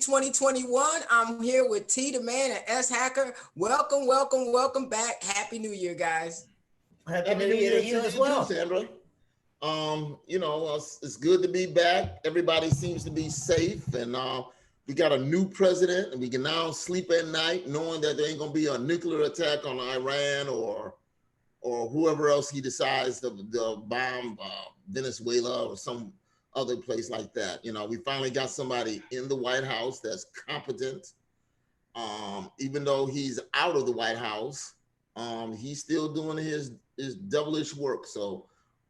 2021. I'm here with T the Man and S Hacker. Welcome, welcome, welcome back. Happy New Year, guys. Happy New Year to you as well, Sandra. It's good to be back. Everybody seems to be safe, and we got a new president, and we can now sleep at night knowing that there ain't gonna be a nuclear attack on Iran or whoever else he decides to bomb Venezuela or some other place like that. We finally got somebody in the White House that's competent. Even though he's out of the White House, he's still doing his devilish work. So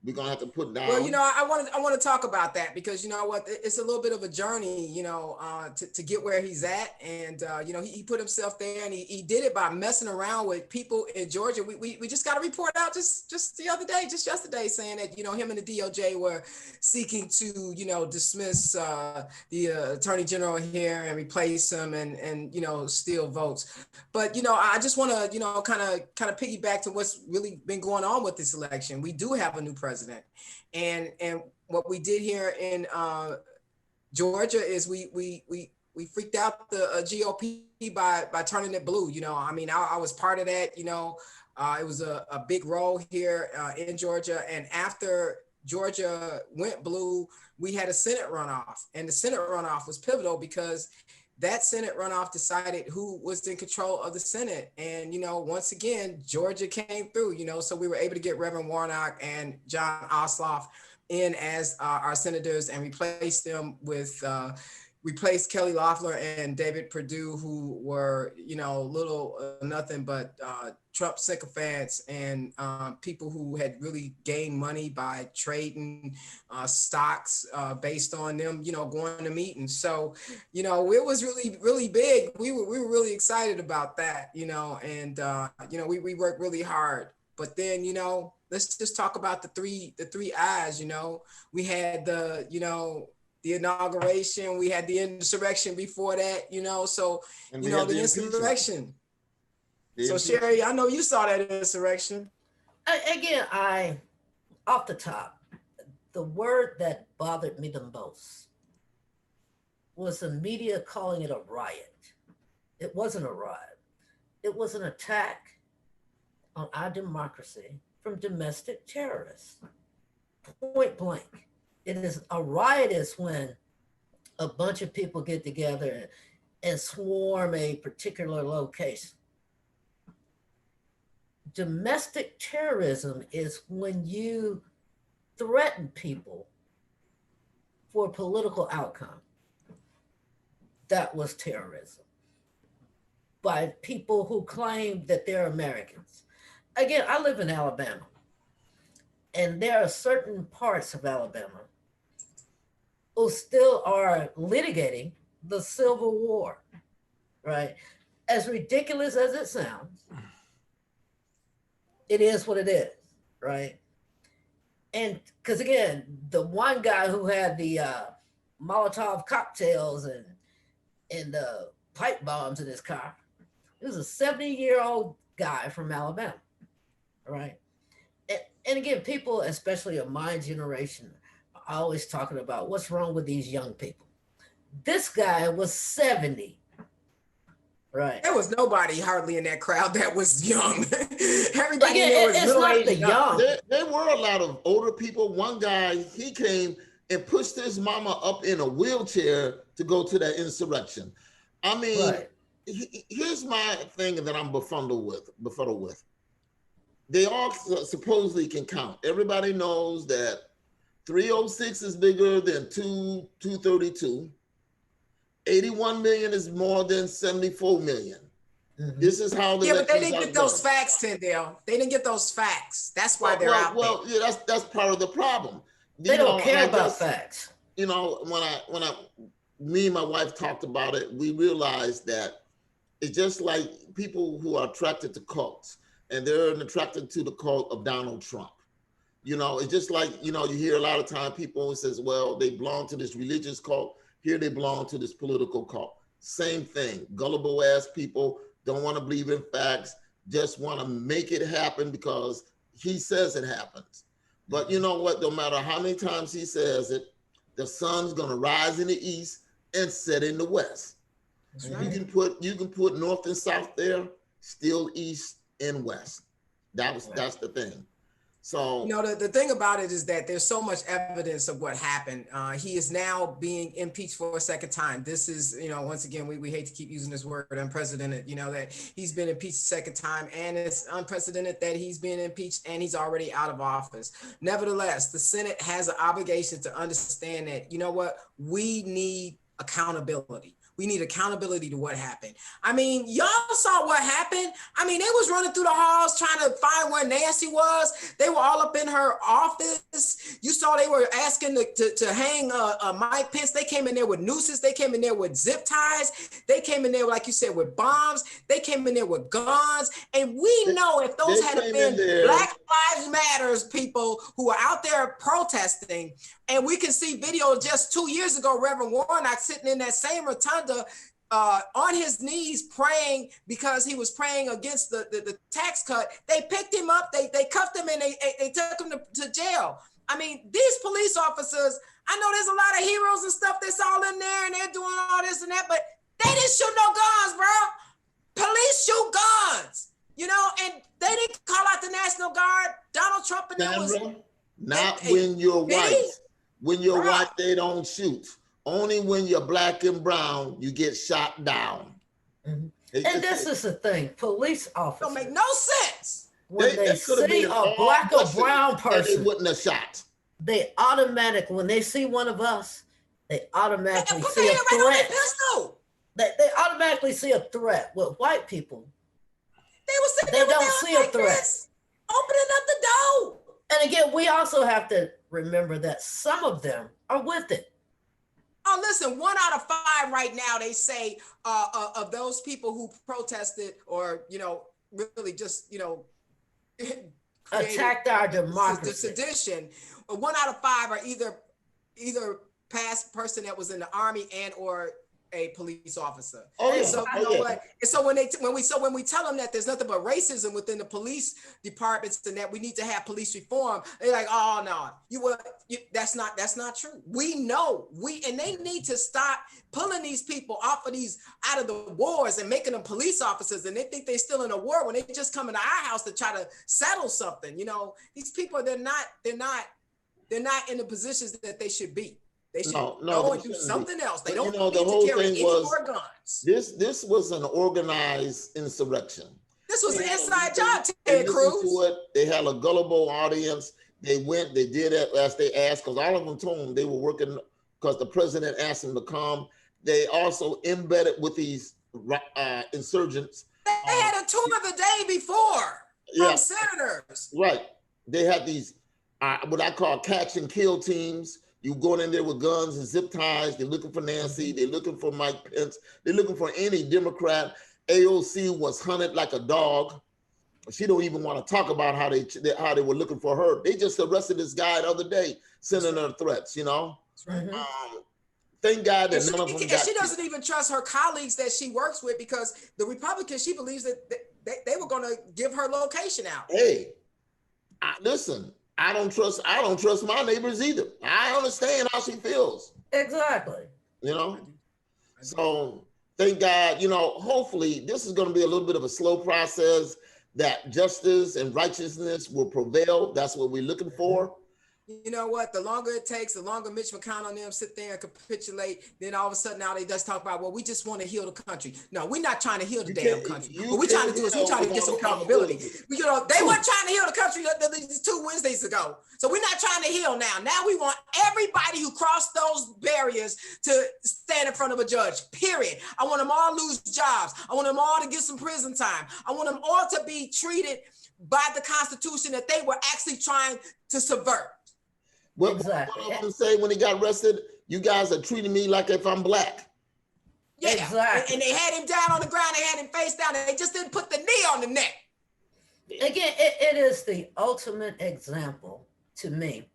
we're gonna have to put down. Well, I want to talk about that because you know what, it's a little bit of a journey, to get where he's at, and he put himself there, and he did it by messing around with people in Georgia. We just got a report out just the other day, just yesterday, saying that him and the DOJ were seeking to dismiss the Attorney General here and replace him and steal votes. But I just want to kind of piggyback to what's really been going on with this election. We do have a new president. And what we did here in Georgia is we freaked out the GOP by turning it blue. I was part of that. It was a big role here in Georgia. And after Georgia went blue, we had a Senate runoff, and the Senate runoff was pivotal because that Senate runoff decided who was in control of the Senate. And, once again, Georgia came through, so we were able to get Reverend Warnock and John Ossoff in as our senators and replaced them with, replaced Kelly Loeffler and David Perdue, who were, little nothing but Trump sycophants and people who had really gained money by trading stocks based on them, going to meetings. So, it was really, really big. We were really excited about that, and we worked really hard. But then, let's just talk about the three I's. We had the inauguration, we had the insurrection before that, so, the insurrection. So Sherry, I know you saw that insurrection. Again, off the top, the word that bothered me the most was the media calling it a riot. It wasn't a riot. It was an attack on our democracy from domestic terrorists. Point blank. It is a riot is when a bunch of people get together and swarm a particular location. Domestic terrorism is when you threaten people for a political outcome. That was terrorism by people who claim that they're Americans. Again, I live in Alabama, and there are certain parts of Alabama who still are litigating the Civil War, right? As ridiculous as it sounds, it is what it is, right? And because again, the one guy who had the Molotov cocktails and the pipe bombs in his car, he was a 70-year-old guy from Alabama, right? And again, people, especially of my generation, are always talking about what's wrong with these young people. This guy was 70. Right. There was nobody hardly in that crowd that was young. Everybody there was it's not the young. There were a lot of older people. One guy, he came and pushed his mama up in a wheelchair to go to that insurrection. I mean, right. Here's my thing that I'm befuddled with. They all supposedly can count. Everybody knows that 306 is bigger than 232. 81 million is more than 74 million. Mm-hmm. This is how the but they didn't get those facts, Tyndale. They didn't get those facts. That's why they're out there. Well, yeah, that's part of the problem. They don't care about facts. When me and my wife talked about it, we realized that it's just like people who are attracted to cults, and they're attracted to the cult of Donald Trump. It's just like, you hear a lot of time people who says, well, they belong to this religious cult. Here they belong to this political cult. Same thing. Gullible ass people don't want to believe in facts, just want to make it happen because he says it happens. But you know what? No matter how many times he says it, the sun's going to rise in the east and set in the west. That's And right. you can put north and south there, still east and west. That's the thing. So You know, the thing about it is that there's so much evidence of what happened. He is now being impeached for a second time. This is, you know, once again, we hate to keep using this word unprecedented, you know, that he's been impeached a second time, and it's unprecedented that he's being impeached and he's already out of office. Nevertheless, the Senate has an obligation to understand that, you know what, we need accountability. We need accountability to what happened. I mean, y'all saw what happened. I mean, they was running through the halls trying to find where Nancy was. They were all up in her office. You saw they were asking to hang Mike Pence. They came in there with nooses. They came in there with zip ties. They came in there, like you said, with bombs. They came in there with guns. And we know if those had been Black Lives Matters people who are out there protesting, and we can see video just 2 years ago, Reverend Warnock sitting in that same rotunda on his knees praying because he was praying against the tax cut. They picked him up, they cuffed him, and they took him to jail. I mean, these police officers, I know there's a lot of heroes and stuff that's all in there and they're doing all this and that, but they didn't shoot no guns, bro. Police shoot guns, you know, and they didn't call out the National Guard. Donald Trump and them was... Not when you're white. When you're Bro. white, they don't shoot. Only when you're black and brown, you get shot down. Mhm. And this is the thing, police officers Don't make no sense. when they see a black or brown person, they wouldn't have shot. they automatically, when they see one of us, they automatically Put see their a hand right on that threat. pistol. They automatically see a threat. With white people, They were sitting They there with don't their see hands a like threat. this, opening up the door. and again, we also have to remember that some of them are with it. Oh, listen, 1 out of 5 right now, they say of those people who protested or, you know, really just, you know, Attacked our the democracy. sedition. 1 out of 5 are either past person that was in the army and or a police officer. Oh, yeah. And so Oh, you know yeah. what? And so when we tell them that there's nothing but racism within the police departments and that we need to have police reform, they're like, oh no, that's not true. We know and they need to stop pulling these people out of the wars and making them police officers, and they think they're still in a war when they just come into our house to try to settle something. You know, these people, they're not in the positions that they should be. They should go and do something else. They don't need to carry any more guns. This was an organized insurrection. This was an inside job, Ted Cruz. They had a gullible audience. They went, they did it as they asked, because all of them told them they were working because the president asked them to come. They also embedded with these insurgents. They had a tour the day before from senators. Right. They had these, what I call catch and kill teams. You going in there with guns and zip ties. They're looking for Nancy. They're looking for Mike Pence. They're looking for any Democrat. AOC was hunted like a dog. She don't even want to talk about how they were looking for her. They just arrested this guy the other day, sending her threats. You know. Mhm. Thank God that none of them got. She doesn't even trust her colleagues that she works with because the Republicans, she believes that they were going to give her location out. Hey, listen. I don't trust my neighbors either. I understand how she feels. Exactly. You know? So thank God, you know, hopefully this is going to be a little bit of a slow process, that justice and righteousness will prevail. That's what we're looking for. You know what? The longer it takes, the longer Mitch McConnell and them sit there and capitulate, then all of a sudden now they just talk about, well, we just want to heal the country. No, we're not trying to heal the damn country. What we're trying to do is we're trying to get some accountability. You know, they weren't trying to heal the country these 2 Wednesdays ago. So we're not trying to heal now. Now we want everybody who crossed those barriers to stand in front of a judge, period. I want them all to lose jobs. I want them all to get some prison time. I want them all to be treated by the Constitution that they were actually trying to subvert. What Exactly. what say when he got arrested? You guys are treating me like if I'm black. Yeah, Exactly. and they had him down on the ground. They had him face down. And they just didn't put the knee on the neck. Again, it is the ultimate example to me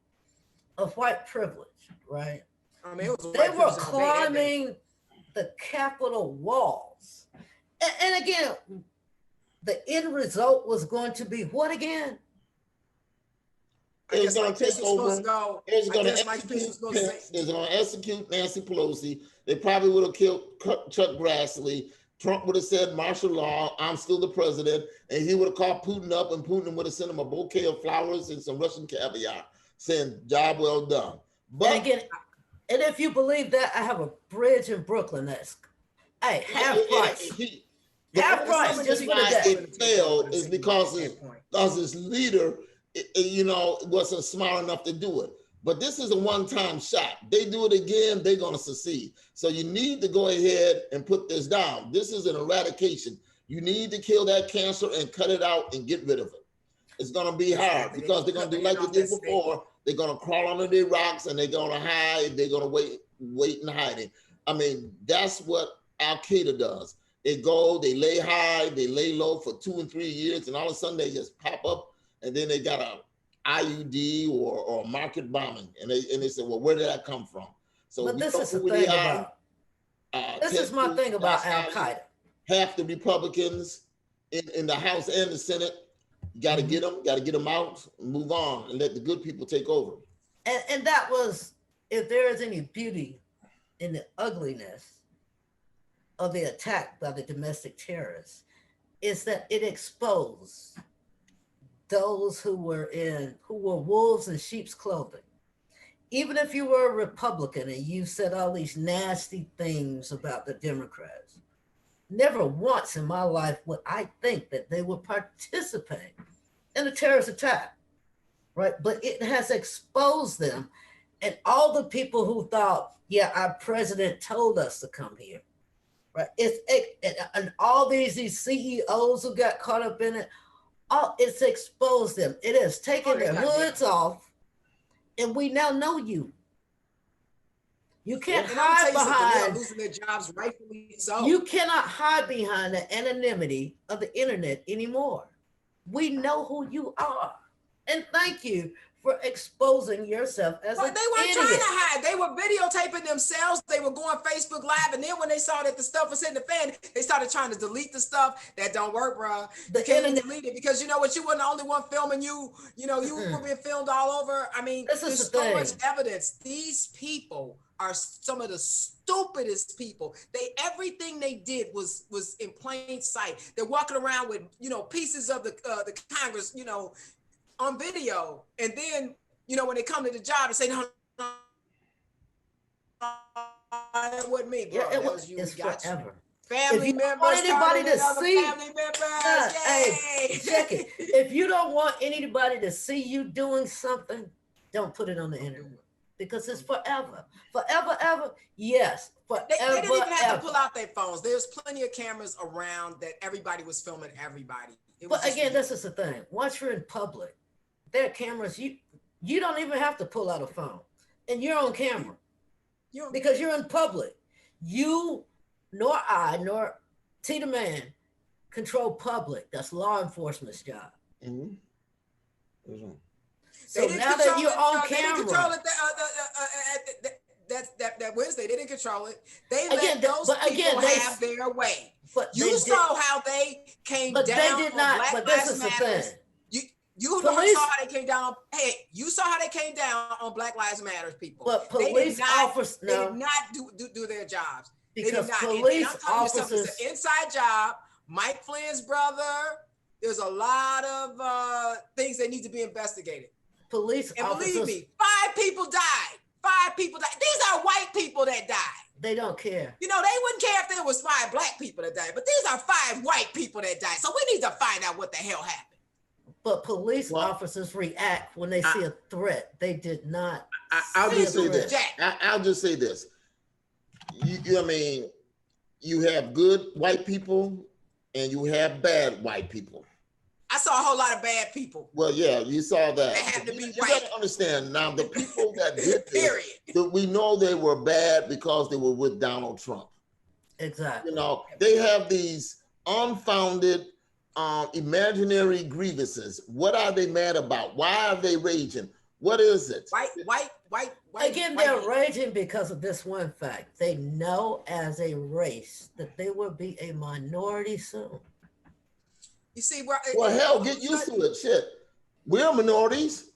of white privilege, right? I mean, it was They were climbing the Capitol walls. And again, the end result was going to be what again? It is going to take over. Is going to execute Nancy Pelosi. They probably would have killed Chuck Grassley. Trump would have said martial law, I'm still the president, and he would have called Putin up, and Putin would have sent him a bouquet of flowers and some Russian caviar, saying, job well done. But and again, and if you believe that, I have a bridge in Brooklyn that's, hey, half price. Half price just for the day. It failed is because his leader, wasn't smart enough to do it. But this is a one-time shot. They do it again, they're going to succeed. So you need to go ahead and put this down. This is an eradication. You need to kill that cancer and cut it out and get rid of it. It's going to be hard because they're going to do like they did before. They're going to crawl under their rocks and they're going to hide. They're going to wait and hide. I mean, that's what Al-Qaeda does. They go, they lay high, they lay low for 2 and 3 years, and all of a sudden they just pop up, and then they got a IUD or market bombing, and they say, well, where did that come from? So but this is the thing about this is my thing about Al-Qaeda. Half the Republicans in the House and the Senate, you got to get them out, move on, and let the good people take over. And that was, if there is any beauty in the ugliness of the attack by the domestic terrorists, is that it exposed those who were wolves in sheep's clothing. Even if you were a Republican and you said all these nasty things about the Democrats, never once in my life would I think that they would participate in a terrorist attack, right? But it has exposed them, and all the people who thought, yeah, our president told us to come here, right? And all these CEOs who got caught up in it, it's exposed them. It has taken their hoods off, and we now know you. You can't hide behind losing their jobs, rightfully so. You cannot hide behind the anonymity of the internet anymore. We know who you are, and thank you for exposing yourself as an idiot. They weren't trying to hide. They were videotaping themselves. They were going Facebook Live, and then when they saw that the stuff was hitting the fan, they started trying to delete the stuff. That don't work, bro. You can't delete it because you know what? You weren't the only one filming you. You know, you were being filmed all over. I mean, there's so much evidence. These people are some of the stupidest people. Everything they did was in plain sight. They're walking around with pieces of the Congress, on video, and then when they come to the job and say no, that wasn't me, bro. Yeah, that was you. It's forever. Family members. Want anybody to see? Family members. Hey, check it. If you don't want anybody to see you doing something, don't put it on the internet because it's forever, ever. Yes, forever. They didn't even have to pull out their phones. There's plenty of cameras around that everybody was filming everybody. But again, this is the thing. Once you're in public, there are cameras. You don't even have to pull out a phone, and you're on camera because you're in public. You, nor I, nor T the Man control public. That's law enforcement's job. Mm-hmm. Mm-hmm. So now that you're on camera, that Wednesday they didn't control it. They let those people have their way. But you saw how they came down. They did not. But this is the thing. You saw how they came down. You saw how they came down on Black Lives Matter people. But police officers, they did not do their jobs. Because police officers, it's an inside job. Mike Flynn's brother. There's a lot of things that need to be investigated. Police officers. And believe me, 5 people died. 5 people died. These are white people that died. They don't care. They wouldn't care if there was 5 black people that died, but these are 5 white people that died. So we need to find out what the hell happened. But police officers react when they see a threat. They did not. I'll just say this. I'll just say this. You have good white people and you have bad white people. I saw a whole lot of bad people. Well, yeah, you saw that. They had to be white. You got to understand now, the people that did this, we know they were bad because they were with Donald Trump. Exactly. They have these unfounded, imaginary grievances. What are they mad about? Why are they raging? What is it? White. Again, they're raging because of this one fact. They know as a race that they will be a minority soon. You see, hell, get used to it. Shit, we're minorities.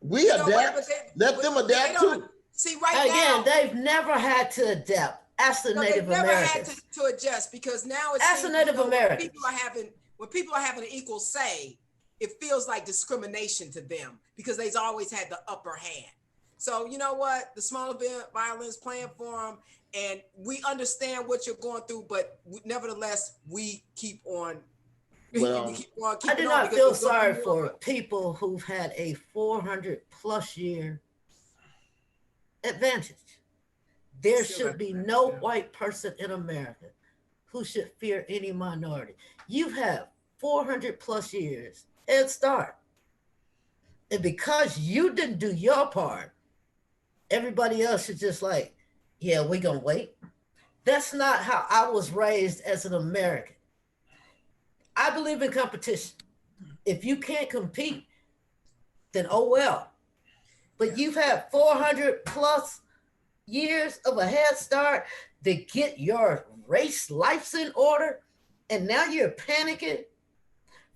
We You know what, adapt. but Let them but they adapt don't too. see right now. Again, they've never had to adapt. Ask the No, Native they've never had Americans. to adjust because now it Ask the seems, Native when Americans. people are having an equal say, it feels like discrimination to them because they've always had the upper hand. So you know what? The smaller violins playing for them, and we understand what you're going through, but nevertheless, we keep on. Well, keep on I keeping do on not because feel there's gonna be sorry more for of us. people who've had a 400+ year advantage. There Still should got be that, no yeah. white person in America who should fear any minority. You have 400+ years head start. And because you didn't do your part, everybody else should just like, yeah, we're going to wait. That's not how I was raised as an American. I believe in competition. If you can't compete, then oh well. But you've had 400+ years of a head start to get your race lives in order, and now you're panicking.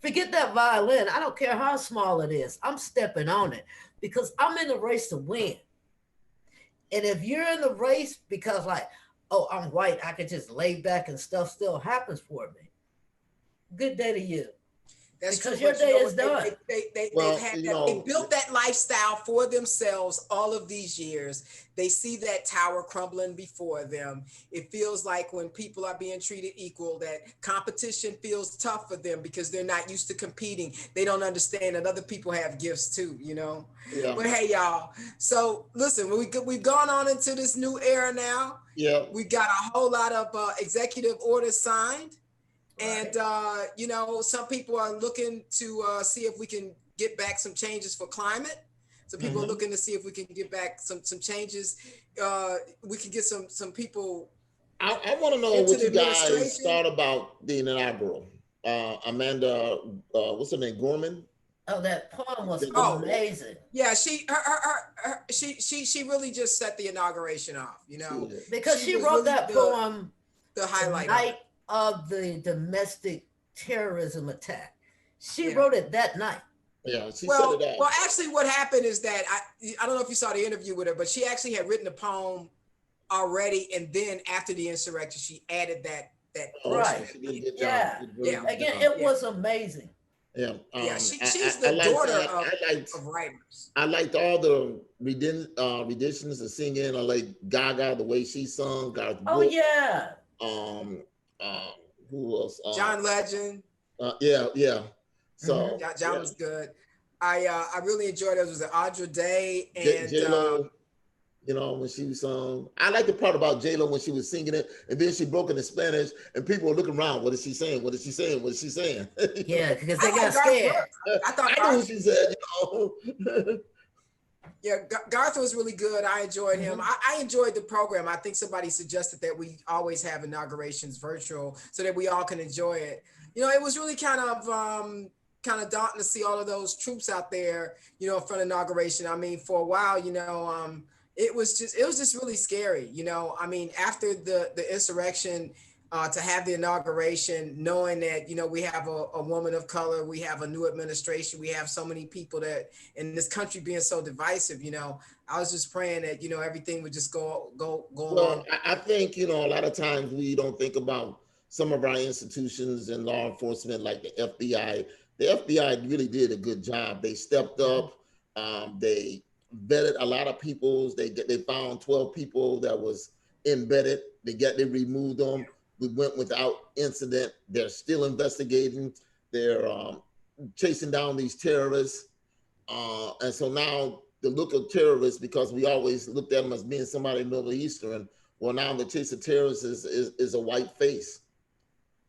Forget that violin. I don't care how small it is. I'm stepping on it because I'm in the race to win. And if you're in the race because, like, oh, I'm white, I could just lay back and stuff still happens for me. Good day to you. That's Because true, your but you day know is what? done. Well, They've had you that. know- They built that lifestyle for themselves all of these years. They see that tower crumbling before them. It feels like when people are being treated equal, that competition feels tough for them because they're not used to competing. They don't understand that other people have gifts too, you know? Yeah. But hey, y'all. So listen, we've gone on into this new era now. Yeah. We got a whole lot of executive orders signed. And, you know, some people are looking to see if we can get back some changes for climate. So people are looking to see if we can get back some changes. We can get some people. I want to know Into what the you guys administration? thought about the inaugural. Amanda, what's her name, Gorman? Oh, that poem was Oh. amazing. Yeah, she really just set the inauguration off, you know, Because she was wrote really that poem the the highlight. night of the domestic terrorism attack. She Yeah. wrote it that night. Yeah, she Well, set it off. well, actually, what happened is that I don't know if you saw the interview with her, but she actually had written a poem already, and then after the insurrection, she added that Right. She did a good job. Yeah. She did a very Yeah. good Again, job. it was amazing. Yeah. Yeah, she's I the liked, daughter of writers. I liked all the renditions of singing. I like Gaga, the way she sung. Garth Oh, Brooks. yeah. Who else? John Legend. Yeah. So John was good. I really enjoyed it. It was an Audra Day and J-Lo, you know, when she was I like the part about J-Lo when she was singing it, and then she broke into Spanish, and people were looking around. What is she saying? What is she saying? What is she saying? Yeah, because they I got like Garth scared. Brooks. I thought I knew what she said, you know. Yeah, Garth was really good. I enjoyed him. I enjoyed the program. I think somebody suggested that we always have inaugurations virtual so that we all can enjoy it. You know, it was really kind of daunting to see all of those troops out there, you know, in front of inauguration. I mean, for a while, you know, it was just really scary. You know, I mean, after the insurrection, to have the inauguration, knowing that, you know, we have a woman of color, we have a new administration, we have so many people that in this country being so divisive, you know, I was just praying that, you know, everything would just go Well, along. I think, you know, a lot of times we don't think about some of our institutions and law enforcement, like the FBI. The FBI really did a good job. They stepped up. They vetted a lot of people. They found 12 people that was embedded. They removed them. We went without incident. They're still investigating. They're chasing down these terrorists. And so now the look of terrorists, because we always looked at them as being somebody Middle Eastern, well, now the chase of terrorists is a white face.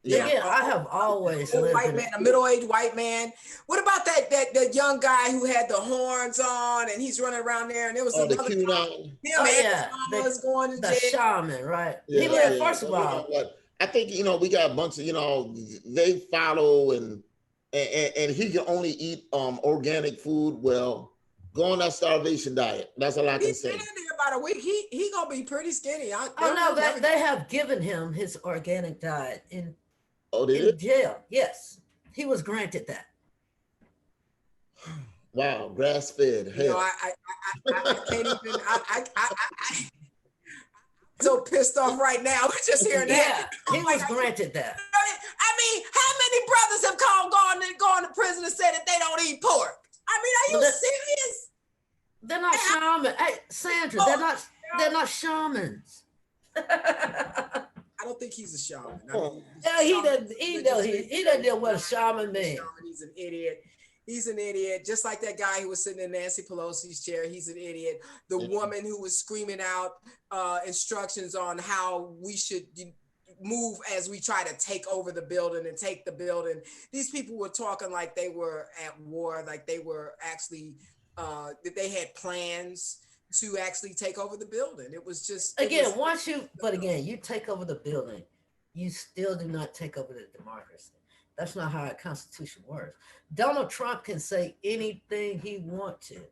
Yeah, I have always lived white in man, a middle-aged white man. What about that young guy who had the horns on and he's running around there? And it was the another QAnon. was going to the jail. shaman, right? Yeah, First of all, I think, you know, we got a bunch of, you know, they follow and he can only eat organic food. Well, go on that starvation diet. That's all I can He's say. been in there about a week. He gonna be pretty skinny. they have given him his organic diet in Oh, did it? jail. Yes, he was granted that. Wow, grass fed You know, hell. I can't even. I so pissed off right now just hearing that. Yeah, he was granted that. I mean, how many brothers have gone to prison and said that they don't eat pork? I mean, are Well, you that- serious? They're not shamans. Hey, Sandra, they're not shamans. I don't think he's a shaman. I mean, Yeah, he doesn't know what a shaman means. He's an idiot. He's an idiot. Just like that guy who was sitting in Nancy Pelosi's chair. He's an idiot. The woman who was screaming out instructions on how we should move as we try to take over the building and take the building. These people were talking like they were at war, like they were actually, that they had plans to actually take over the building. It was just Again, you take over the building, you still do not take over the democracy. That's not how a constitution works. Donald Trump can say anything he wants to,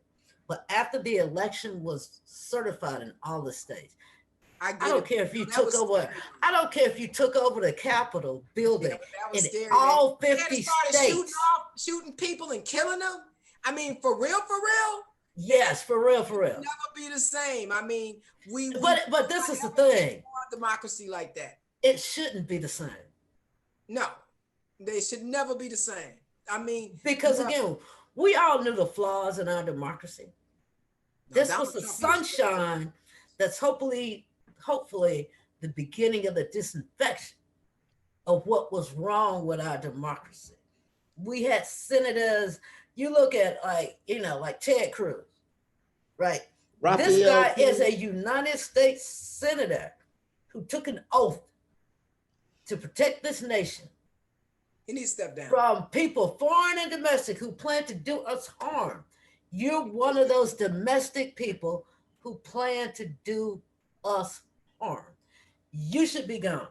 but after the election was certified in all the states, I don't care if you took over. I don't care if you took over the Capitol building in all 50 states. Shooting people and killing them. I mean, for real, for real. Yes, for real, for real. Never be the same. I mean, But this is the thing. Democracy like that. It shouldn't be the same. No, they should never be the same. I mean, because again, we all knew the flaws in our democracy. This was the sunshine that's hopefully the beginning of the disinfection of what was wrong with our democracy. We had senators, you look at like Ted Cruz, right? Raphael this guy is a United States senator who took an oath to protect this nation. He needs to step down. From people, foreign and domestic, who plan to do us harm. You're one of those domestic people who plan to do us harm. You should be gone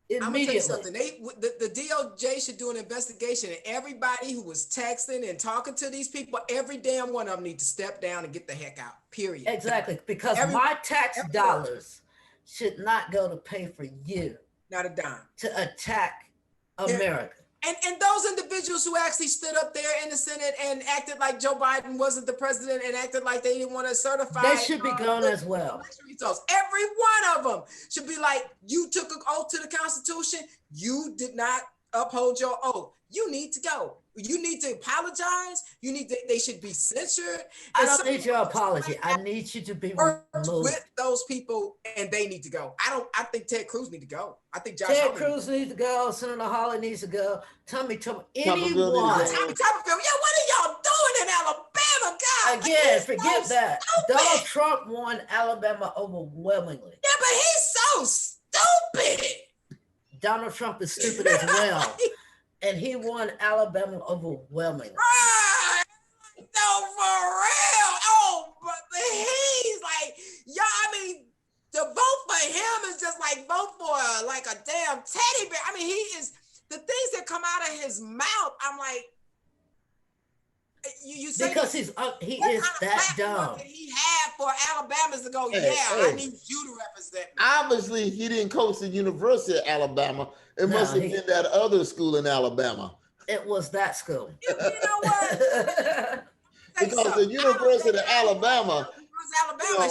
immediately. I'm gonna tell you something. The DOJ should do an investigation, and everybody who was texting and talking to these people, every damn one of them need to step down and get the heck out. Period. Exactly, because my tax dollars should not go to pay for you. Not a dime. To attack America. And those individuals who actually stood up there in the Senate and acted like Joe Biden wasn't the president and acted like they didn't want to certify. They should be gone as well. Results. Every one of them should be like, you took an oath to the Constitution. You did not uphold your oath. You need to go. You need to apologize. They should be censured. I don't need your apology. I need you to be removed. With those people, and they need to go. I think Ted Cruz need to go. I think Ted Cruz needs to go. Senator Hawley needs to go. Tommy Tuberville, anyone. Tommy Tuberville, yeah, what are y'all doing in Alabama, God? Again, forget that. Donald Trump won Alabama overwhelmingly. Yeah, but he's so stupid. Donald Trump is stupid as well. And he won Alabama overwhelmingly. No, for real. Oh, but he's like, I mean, to vote for him is just like vote for like a damn teddy bear. I mean, he is, the things that come out of his mouth, I'm like, you say because he is that dumb. He had for Alabama's to go, I need you to represent me. Obviously, he didn't coach the University of Alabama. It must have been that other school in Alabama. It was that school. You know what? Because the University of Alabama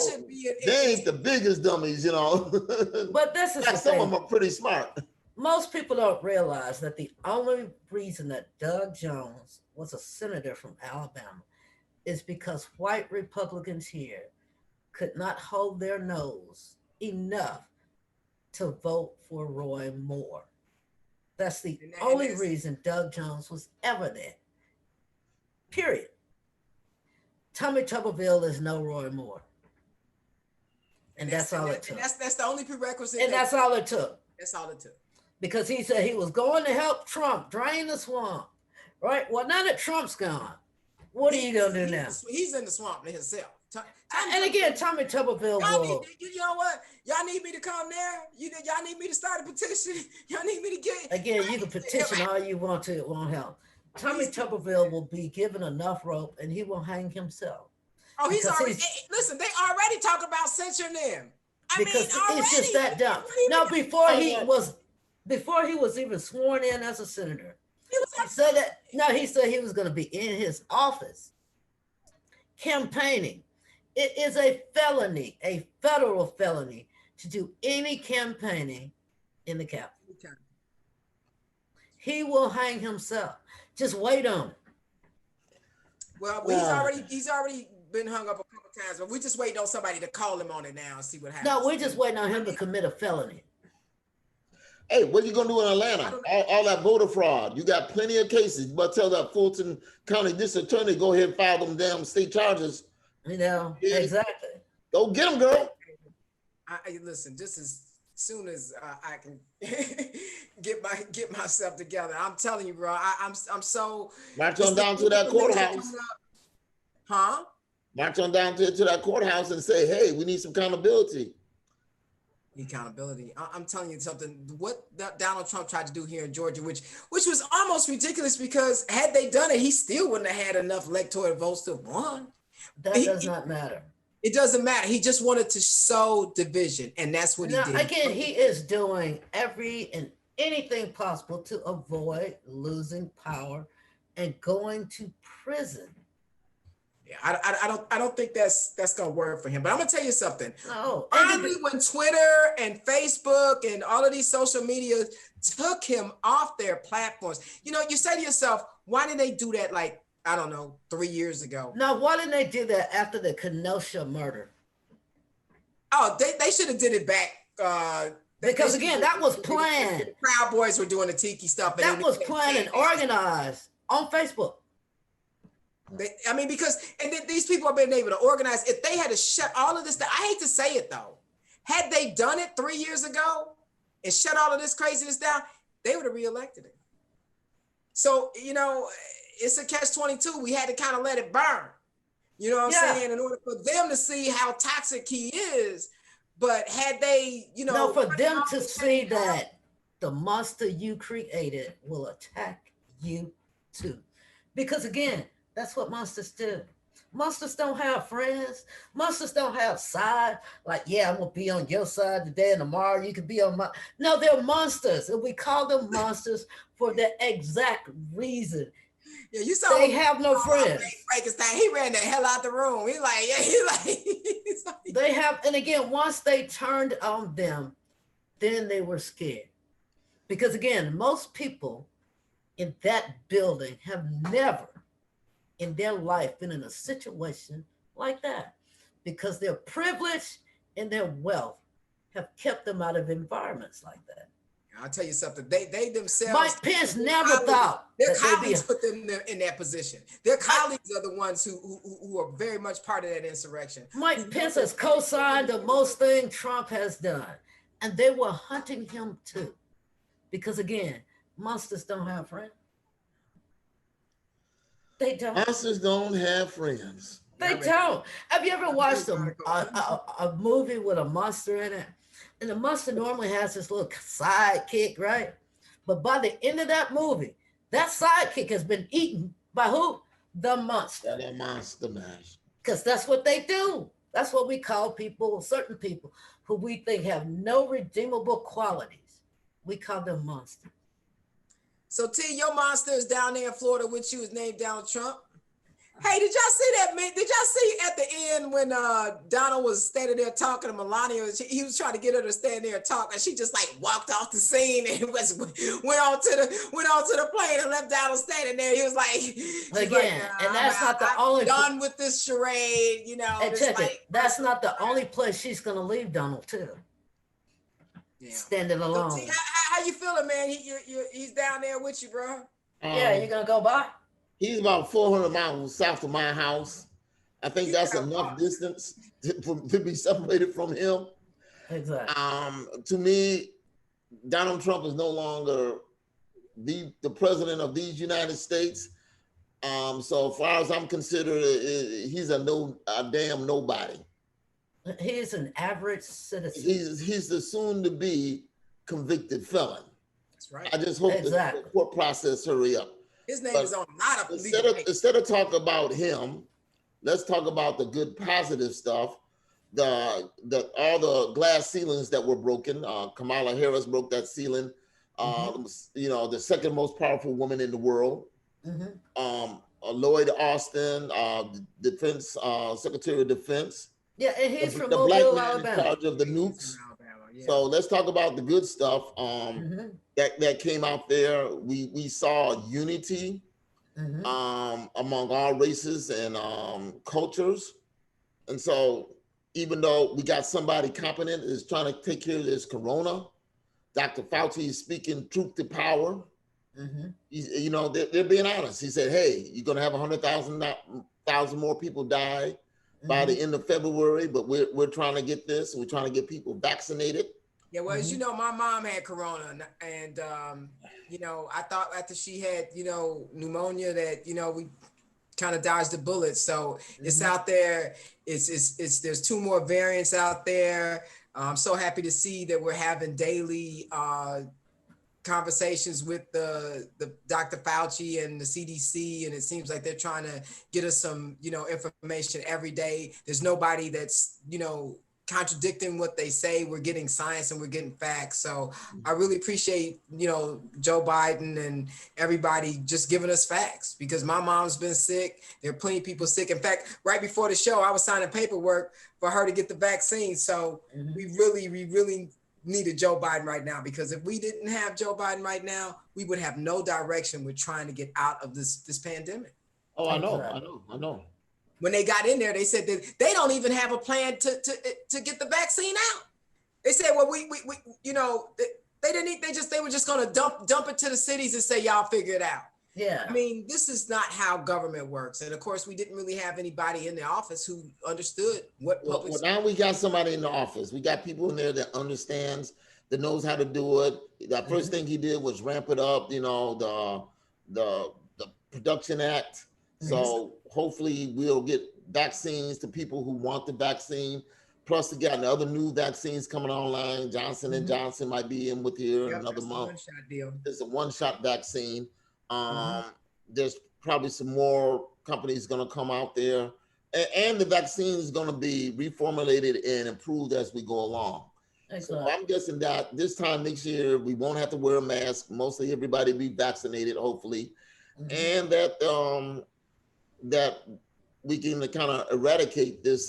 should be they ain't the biggest dummies, But this is some of them are pretty smart. Most people don't realize that the only reason that Doug Jones was a senator from Alabama is because white Republicans here could not hold their nose enough to vote for Roy Moore. That's the only reason Doug Jones was ever there. Period. Tommy Tuberville is no Roy Moore. And that's all it took. That's the only prerequisite. And that's all it took. That's all it took. Because he said he was going to help Trump drain the swamp. Right? Well, now that Trump's gone, what are you going to do now? He's in the swamp himself. And again, Tommy Tuberville will. You know what? Y'all need me to come there? Y'all need me to start a petition? Y'all need me to get... Again, you can petition all you want to. It won't help. Tommy Tuberville will be given enough rope and he will hang himself. Oh, he's already... Listen, they already talk about censoring him. Because it's just that dumb. Now, before he was even sworn in as a senator, he said he was going to be in his office campaigning. It is a felony, a federal felony, to do any campaigning in the Capitol. He will hang himself. Just wait on it. Well, he's already been hung up a couple times, but we're just waiting on somebody to call him on it now and see what happens. No, we're just waiting on him to commit a felony. Hey, what are you gonna do in Atlanta? All that voter fraud. You got plenty of cases, but tell that Fulton County District Attorney go ahead and file them damn state charges. You know, Yeah. exactly. Go get them, girl. Listen, just as soon as I can get myself together, I'm telling you, bro. I'm so. March on down to that courthouse. Huh? March on down to that courthouse and say, hey, we need some accountability. Accountability. I'm telling you something. What Donald Trump tried to do here in Georgia, which was almost ridiculous, because had they done it, he still wouldn't have had enough electoral votes to have won. That does not matter. It doesn't matter. He just wanted to sow division, and that's what he did. Again, he is doing every and anything possible to avoid losing power and going to prison. Yeah, I don't think that's gonna work for him. But I'm gonna tell you something. No, Finally, when Twitter and Facebook and all of these social media took him off their platforms, you say to yourself, why did they do that? Like, I don't know, 3 years ago. Now, why didn't they do that after the Kenosha murder? Oh, they should have did it back. Because again, that was planned. The Proud Boys were doing the tiki stuff. That was planned and organized on Facebook. Because these people have been able to organize. If they had to shut all of this down, I hate to say it though, had they done it 3 years ago and shut all of this craziness down, they would have reelected him. So, it's a catch-22. We had to kind of let it burn. You know what I'm saying? In order for them to see how toxic he is. But had they, No, for them to see that the monster you created will attack you too. Because again, that's what monsters do. Monsters don't have friends. Monsters don't have side. Like, yeah, I'm going to be on your side today and tomorrow you can be on my. No, they're monsters. And we call them monsters for the exact reason. Yeah, you saw they have no friends. Frankenstein, he ran the hell out the room. He's like, they have, and again, once they turned on them, then they were scared. Because again, most people in that building have never in their life been in a situation like that, because their privilege and their wealth have kept them out of environments like that. I'll tell you something. They themselves. Mike Pence never thought their colleagues put them in that position. Their colleagues are the ones who are very much part of that insurrection. Mike Pence has co-signed the most thing Trump has done, and they were hunting him too, because again, monsters don't have friends. They don't. Monsters don't have friends. They don't. Have you ever watched a movie with a monster in it? And the monster normally has this little sidekick, right? But by the end of that movie, that sidekick has been eaten by who? The monster. The monster mash. Because that's what they do. That's what we call people, certain people who we think have no redeemable qualities. We call them monsters. So T, your monster is down there in Florida with you, is named Donald Trump. Hey, did y'all see that, man? Did y'all see at the end when Donald was standing there talking to Melania? He was trying to get her to stand there and talk, and she just like walked off the scene and went on to the plane and left Donald standing there. He was like, again, and that's not the only done with this charade, And check it. That's not the only place she's gonna leave Donald too. Yeah. Standing alone. So T, how you feeling, man? He's down there with you, bro. Yeah, you gonna go by? He's about 400 miles south of my house. I think that's enough distance to be separated from him. Exactly. To me, Donald Trump is no longer the president of these United States. So as far as I'm considered, he's a damn nobody. He's an average citizen. He's the soon-to-be convicted felon. That's right. I just hope the court process hurry up. His name is on a lot of instead of talk about him, let's talk about the good positive stuff. All the glass ceilings that were broken. Kamala Harris broke that ceiling. The second most powerful woman in the world. Lloyd Austin, Defense Secretary of Defense, Yeah, and he's from the black Mobile, man in Alabama. charge of the From nukes. Alabama, yeah. So let's talk about the good stuff Mhm, that came out there. We saw unity mhm. among all races and cultures. And so even though we got somebody competent is trying to take care of this corona, Dr. Fauci is speaking truth to power. Mhm. You know, they're being honest. He said, hey, you're going to have 100,000 more people die by the Mhm. end of February, but we're trying to get this. We're trying to get people vaccinated. Yeah, well, as you Mhm. know, my mom had corona, and you know, I thought after she had, you know, pneumonia that, you know, we kind of dodged the bullet. So it's Mhm. out there. It's there's two more variants out there. I'm so happy to see that we're having daily conversations with the Dr. Fauci and the CDC, and it seems like they're trying to get us some, you know, information every day. There's nobody that's, you know, contradicting what they say. We're getting science and we're getting facts. So I really appreciate, you know, Joe Biden and everybody just giving us facts, because my mom's been sick. There are plenty of people sick. In fact, right before the show, I was signing paperwork for her to get the vaccine. So Mhm. we really needed Joe Biden right now, because if we didn't have Joe Biden right now, we would have no direction with trying to get out of this pandemic. Oh, Exactly. I know. When they got in there, they said that they don't even have a plan to get the vaccine out. They said, well, we you know, they didn't they were just gonna dump it to the cities and say, y'all figure it out. Yeah. I mean, this is not how government works. And of course, we didn't really have anybody in the office who understood what Well, public. now we got somebody in the office. We got people in there that understands, that knows how to do it. The first Mhm. thing he did was ramp it up, you know, the Production Act. Mhm. So hopefully we'll get vaccines to people who want the vaccine. Plus, we got the other new vaccines coming online. Johnson and Mhm. Johnson might be in with here in Yep, another that's the month. one-shot deal. It's a one-shot vaccine. Mhm. There's probably some more companies going to come out there, and the vaccine is going to be reformulated and improved as we go along. So Exactly. I'm guessing that this time next year we won't have to wear a mask. Mostly everybody be vaccinated, hopefully, Mhm. and that we can kind of eradicate this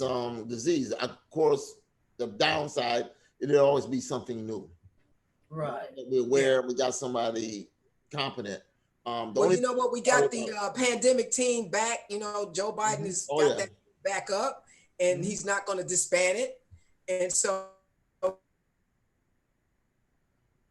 disease. Of course, the downside, it'll always be something new. Right. We're Yeah. aware we got somebody competent. The Well, only you know what? We got the pandemic team back. You know, Joe Biden has oh got yeah, that back up, and Mhm. he's not going to disband it. And so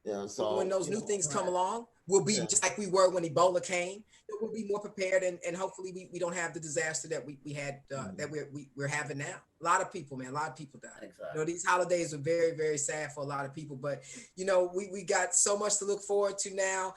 yeah. when So those you new know, things come Right. along, we'll be yeah. just like we were when Ebola came. We'll be more prepared, and hopefully we don't have the disaster that we had that we're having now. A lot of people, man, a lot of people died. You Exactly. know, these holidays are very sad for a lot of people, but you know, we got so much to look forward to now.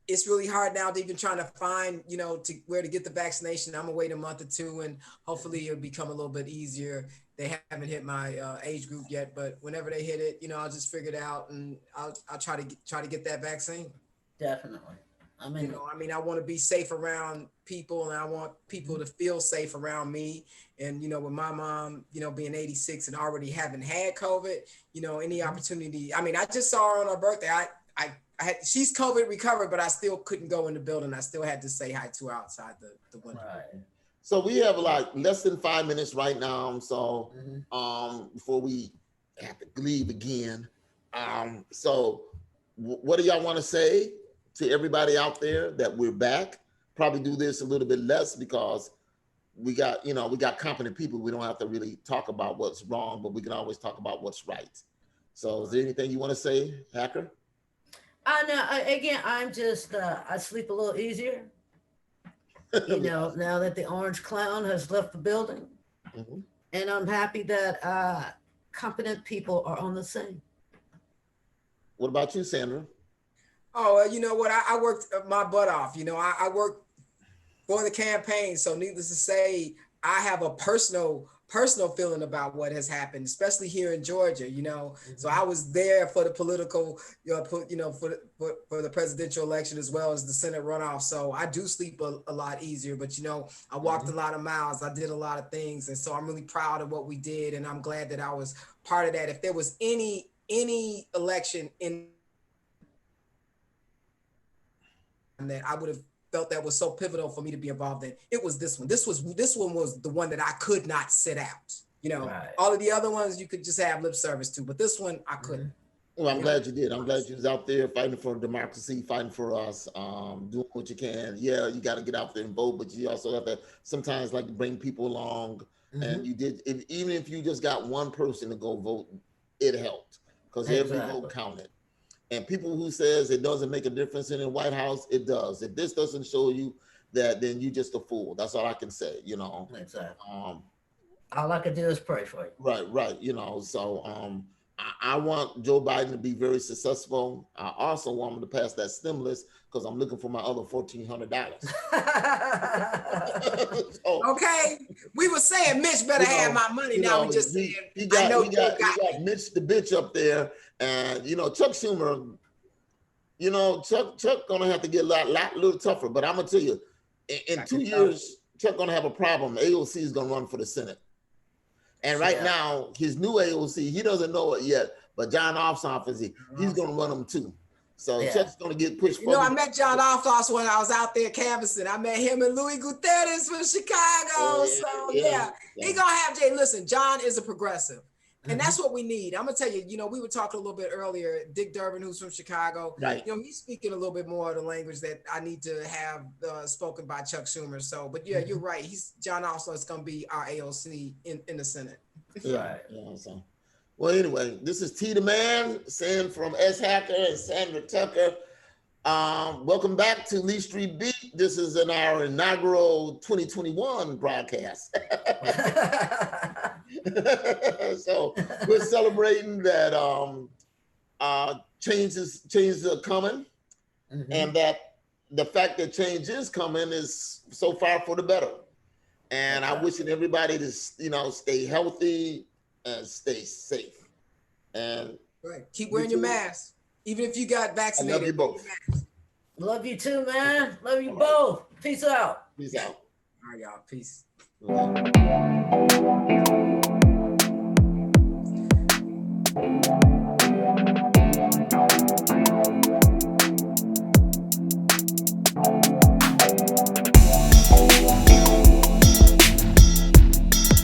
It's really hard now to even trying to find, you know, to where to get the vaccination. I'm gonna wait a month or two, and hopefully it'll become a little bit easier. They haven't hit my age group yet, but whenever they hit it, you know, I'll just figure it out, and I'll try to get that vaccine. Definitely. I You mean, know, I mean, I want to be safe around people, and I want people to feel safe around me. And you know, with my mom, you know, being 86 and already having had COVID, you know, any Mhm. opportunity. I mean, I just saw her on her birthday. I had, she's COVID recovered, but I still couldn't go in the building. I still had to say hi to her outside the window. right. So we have like less than 5 minutes right now. So Mhm. before we have to leave again, so what do y'all want to say to everybody out there that we're back? Probably do this a little bit less because we got, you know, we got competent people. We don't have to really talk about what's wrong, but we can always talk about what's right. So is there anything you want to say, Hacker? I know. Again, I'm just. I sleep a little easier. You know, now that the orange clown has left the building, Mhm. and I'm happy that competent people are on the scene. What about you, Sandra? Oh, you know what? I worked my butt off. You know, I worked for the campaign. So needless to say, I have a personal feeling about what has happened, especially here in Georgia, you know. So I was there for the political, for the presidential election as well as the Senate runoff. So I do sleep a lot easier, but you know, I walked a lot of miles, I did a lot of things. And so I'm really proud of what we did. And I'm glad that I was part of that. If there was any election in that I would have felt that was so pivotal for me to be involved in. It was this one. This one was the one that I could not sit out. You know, Right. all of the other ones you could just have lip service to, but this one I couldn't. Well, I'm glad you did. I'm glad you was out there fighting for democracy, fighting for us, doing what you can. Yeah, you got to get out there and vote, but you also have to sometimes like bring people along. And you did, even if you just got one person to go vote, it helped because every vote counted. And people who says it doesn't make a difference in the White House, it does. If this doesn't show you that, then you just a fool. That's all I can say, you know. Exactly. All I can do is pray for you. Right. You know, so I want Joe Biden to be very successful. I also want him to pass that stimulus because I'm looking for my other $1,400. So, Okay, we were saying Mitch better have my money. Now we just saying we got Mitch the bitch up there, and you know Chuck Schumer. You know Chuck gonna have to get a little tougher. But I'm gonna tell you, in 2 years, Chuck gonna have a problem. AOC is gonna run for the Senate. And right now, his new AOC, he doesn't know it yet, but John Ossoff he's going to run them too. So Chuck's going to get pushed. You know, I met John Ossoff when I was out there canvassing. I met him and Louis Gutierrez from Chicago. He's going to have Jay. Listen, John is a progressive. And that's what we need. I'm gonna tell you, you know, we were talking a little bit earlier, Dick Durbin, who's from Chicago, right? You know, he's speaking a little bit more of the language that I need to have spoken by Chuck Schumer. So, but yeah, you're right. John also is gonna be our AOC in the Senate. Yeah. So, well, anyway, this is T the Man saying from S Hacker and Sandra Tucker. Welcome back to Lee Street Beat. This is in our inaugural 2021 broadcast. So we're celebrating that changes are coming, and that the fact that change is coming is so far for the better. And I'm wishing everybody to stay healthy and stay safe. And keep wearing your mask, even if you got vaccinated. I love you both. Love you too, man. Love you both. Peace out. Peace out. All right, y'all. Peace. Right.